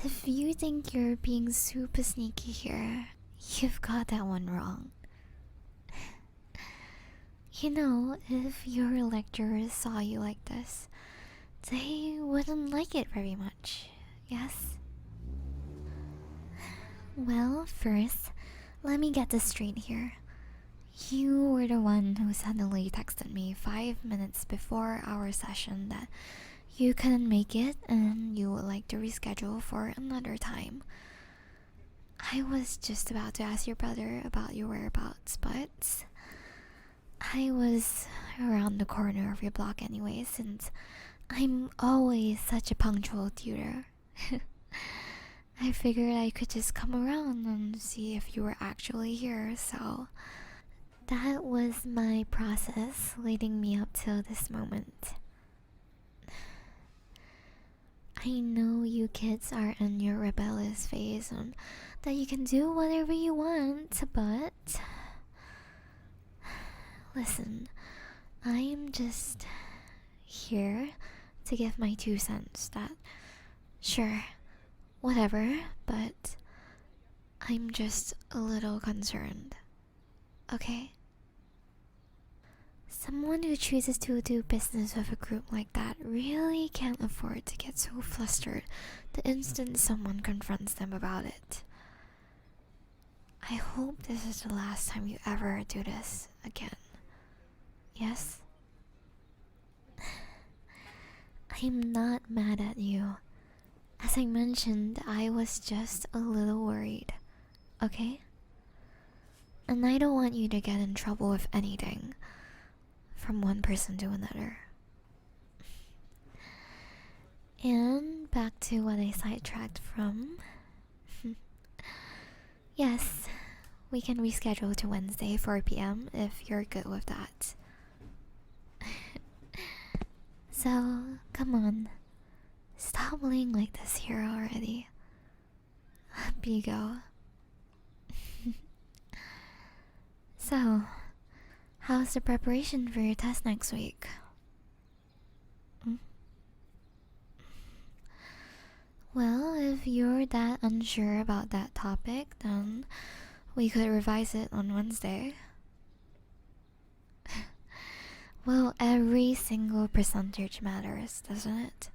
If you think you're being super sneaky here, you've got that one wrong. You know, if your lecturers saw you like this, they wouldn't like it very much, yes? Well, first, let me get this straight here. You were the one who suddenly texted me 5 minutes before our session that you couldn't make it and you would like to reschedule for another time. I was just about to ask your brother about your whereabouts, but I was around the corner of your block anyway, since I'm always such a punctual tutor. I figured I could just come around and see if you were actually here, so that was my process leading me up till this moment. I know you kids are in your rebellious phase and that you can do whatever you want, but listen, I am just here to give my 2 cents that, sure, whatever, but I'm just a little concerned, okay? Someone who chooses to do business with a group like that really can't afford to get so flustered the instant someone confronts them about it. I hope this is the last time you ever do this again. Yes? I'm not mad at you. As I mentioned, I was just a little worried, okay? And I don't want you to get in trouble with anything, from one person to another. And back to what I sidetracked from. Yes, we can reschedule to Wednesday 4 p.m. if you're good with that. So, come on. Stop playing like this here already. Up you go. So, how's the preparation for your test next week? Well, if you're that unsure about that topic, then we could revise it on Wednesday. Well, every single percentage matters, doesn't it?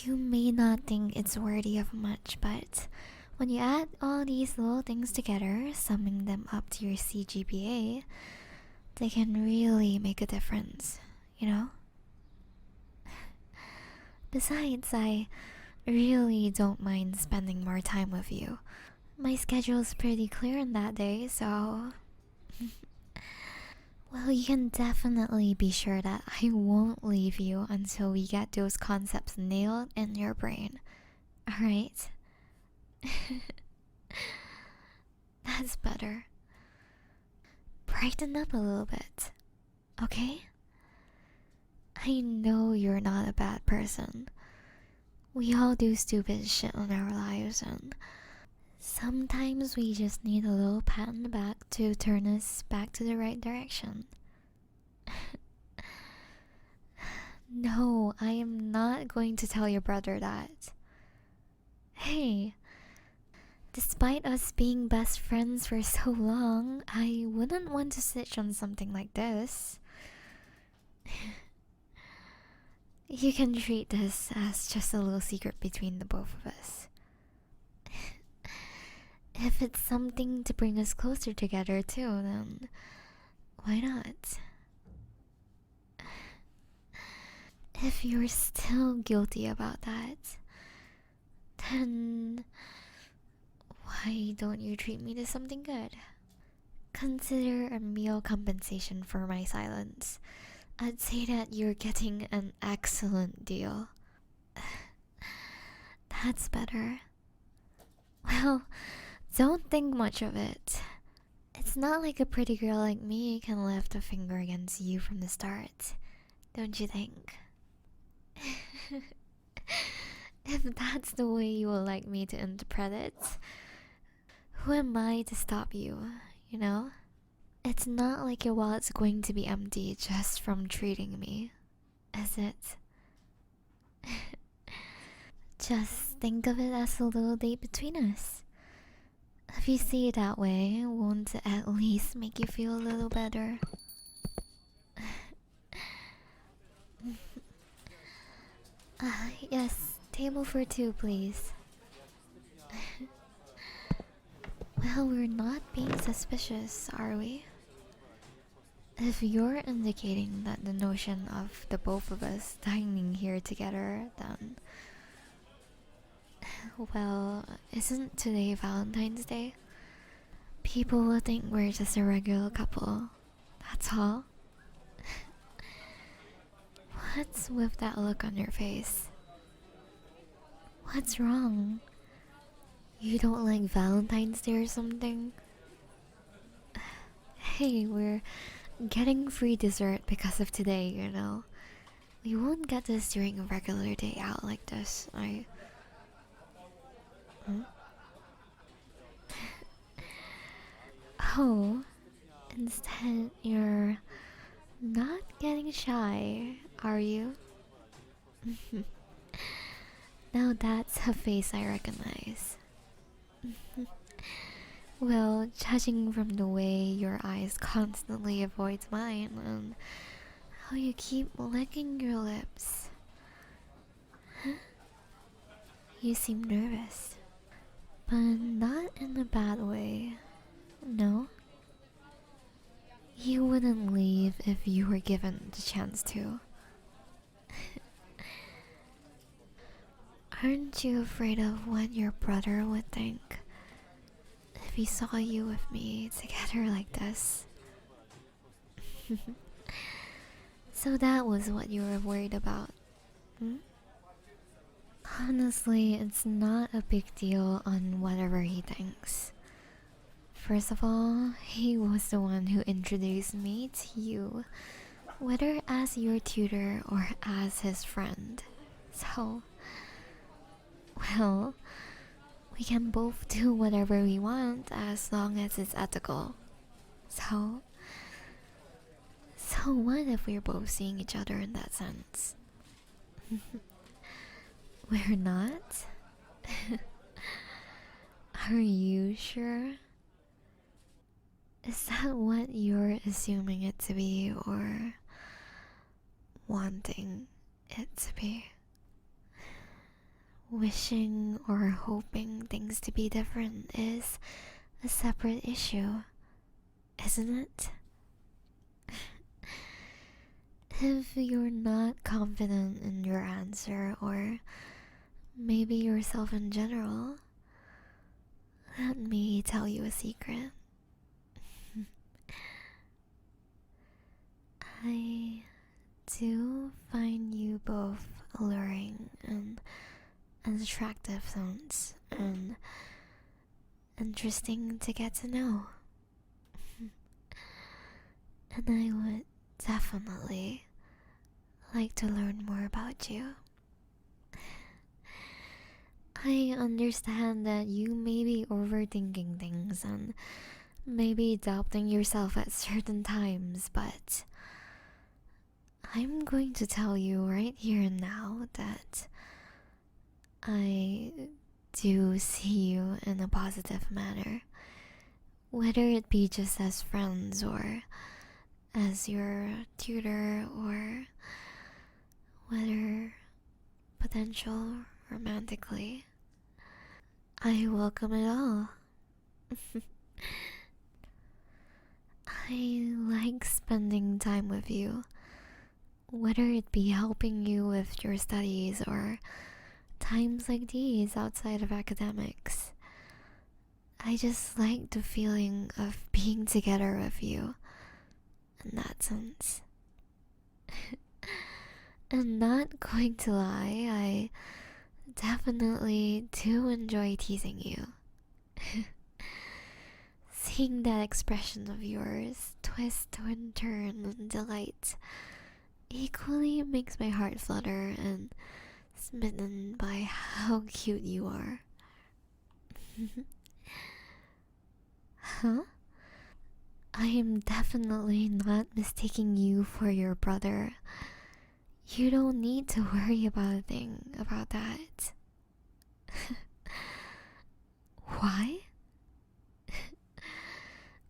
You may not think it's worthy of much, but when you add all these little things together, summing them up to your CGPA, they can really make a difference, you know? Besides, I really don't mind spending more time with you. My schedule's pretty clear on that day, so... Well, you can definitely be sure that I won't leave you until we get those concepts nailed in your brain. Alright? That's better. Brighten up a little bit, okay? I know you're not a bad person. We all do stupid shit in our lives, and sometimes we just need a little pat on the back to turn us back to the right direction. No, I am not going to tell your brother that. Hey, despite us being best friends for so long, I wouldn't want to snitch on something like this. You can treat this as just a little secret between the both of us. If it's something to bring us closer together too, then why not? If you're still guilty about that, then why don't you treat me to something good? Consider a meal compensation for my silence. I'd say that you're getting an excellent deal. That's better. Well, don't think much of it. It's not like a pretty girl like me can lift a finger against you from the start, don't you think? If that's the way you would like me to interpret it, who am I to stop you, you know? It's not like your wallet's going to be empty just from treating me, is it? Just think of it as a little date between us. If you see it that way, won't it at least make you feel a little better? Yes, table for two, please. Well, we're not being suspicious, are we? If you're indicating that the notion of the both of us dining here together, then... Well, isn't today Valentine's Day? People will think we're just a regular couple. That's all. What's with that look on your face? What's wrong? You don't like Valentine's Day or something? Hey, we're getting free dessert because of today, you know. We won't get this during a regular day out like this. Oh, instead you're not getting shy, are you? Now that's a face I recognize. Well, judging from the way your eyes constantly avoid mine and how you keep licking your lips. You seem nervous. But not in a bad way. No? You wouldn't leave if you were given the chance to. Aren't you afraid of what your brother would think if he saw you with me together like this? So that was what you were worried about, hmm? Honestly, it's not a big deal on whatever he thinks. First of all, he was the one who introduced me to you, whether as your tutor or as his friend. So, well, we can both do whatever we want as long as it's ethical. So what if we're both seeing each other in that sense? We're not? Are you sure? Is that what you're assuming it to be, or wanting it to be? Wishing or hoping things to be different is a separate issue, isn't it? If you're not confident in your answer, or maybe yourself in general, let me tell you a secret. I do find you both alluring and attractive sounds, and interesting to get to know. And I would definitely like to learn more about you. I understand that you may be overthinking things and maybe doubting yourself at certain times, but I'm going to tell you right here and now that I do see you in a positive manner, whether it be just as friends or as your tutor, or whether potential romantically. I welcome it all. I like spending time with you, whether it be helping you with your studies or times like these outside of academics. I just like the feeling of being together with you in that sense. And not going to lie, I definitely do enjoy teasing you. Seeing that expression of yours twist and turn in delight equally makes my heart flutter and smitten by how cute you are. Huh? I am definitely not mistaking you for your brother. You don't need to worry about a thing about that. Why?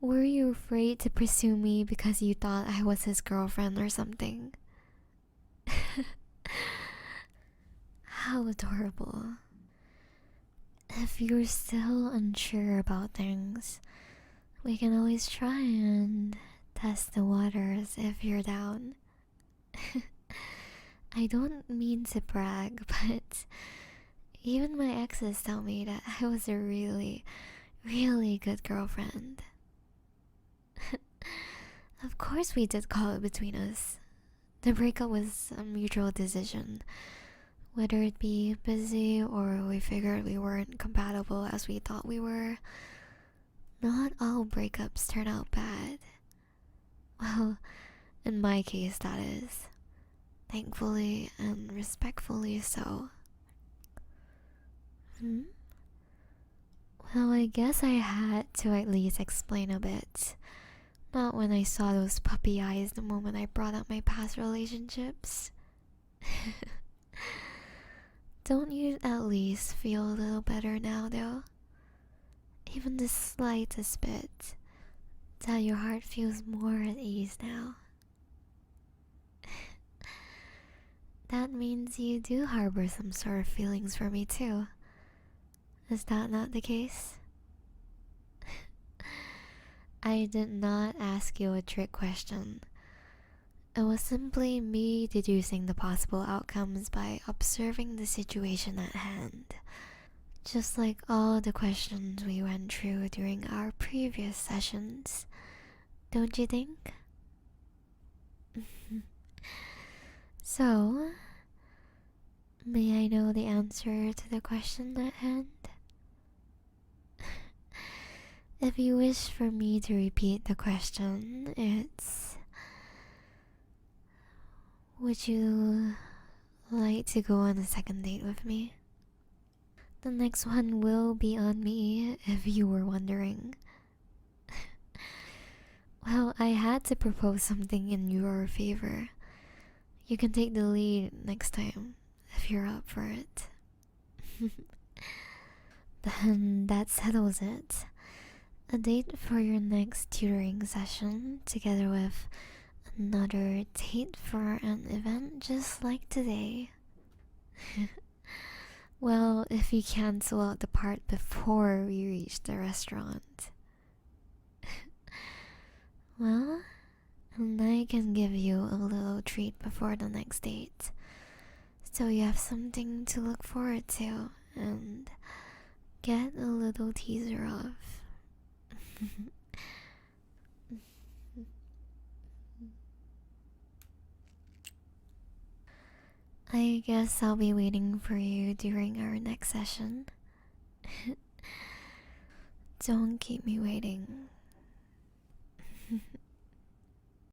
Were you afraid to pursue me because you thought I was his girlfriend or something? How adorable. If you're still unsure about things, we can always try and test the waters if you're down. I don't mean to brag, but even my exes tell me that I was a really, really good girlfriend. Of course, we did call it between us. The breakup was a mutual decision. Whether it be busy or we figured we weren't compatible as we thought we were, not all breakups turn out bad. Well, in my case, that is. Thankfully and respectfully so. Well, I guess I had to at least explain a bit. Not when I saw those puppy eyes the moment I brought up my past relationships. Don't you at least feel a little better now, though? Even the slightest bit. That your heart feels more at ease now. That means you do harbor some sort of feelings for me, too. Is that not the case? I did not ask you a trick question. It was simply me deducing the possible outcomes by observing the situation at hand. Just like all the questions we went through during our previous sessions. Don't you think? So, may I know the answer to the question at hand? If you wish for me to repeat the question, it's... Would you like to go on a second date with me? The next one will be on me, if you were wondering. Well, I had to propose something in your favor. You can take the lead next time, if you're up for it. Then that settles it. A date for your next tutoring session, together with another date for an event just like today. Well, if you cancel out the part before we reach the restaurant. Well, and I can give you a little treat before the next date, so you have something to look forward to and get a little teaser of. I guess I'll be waiting for you during our next session. Don't keep me waiting.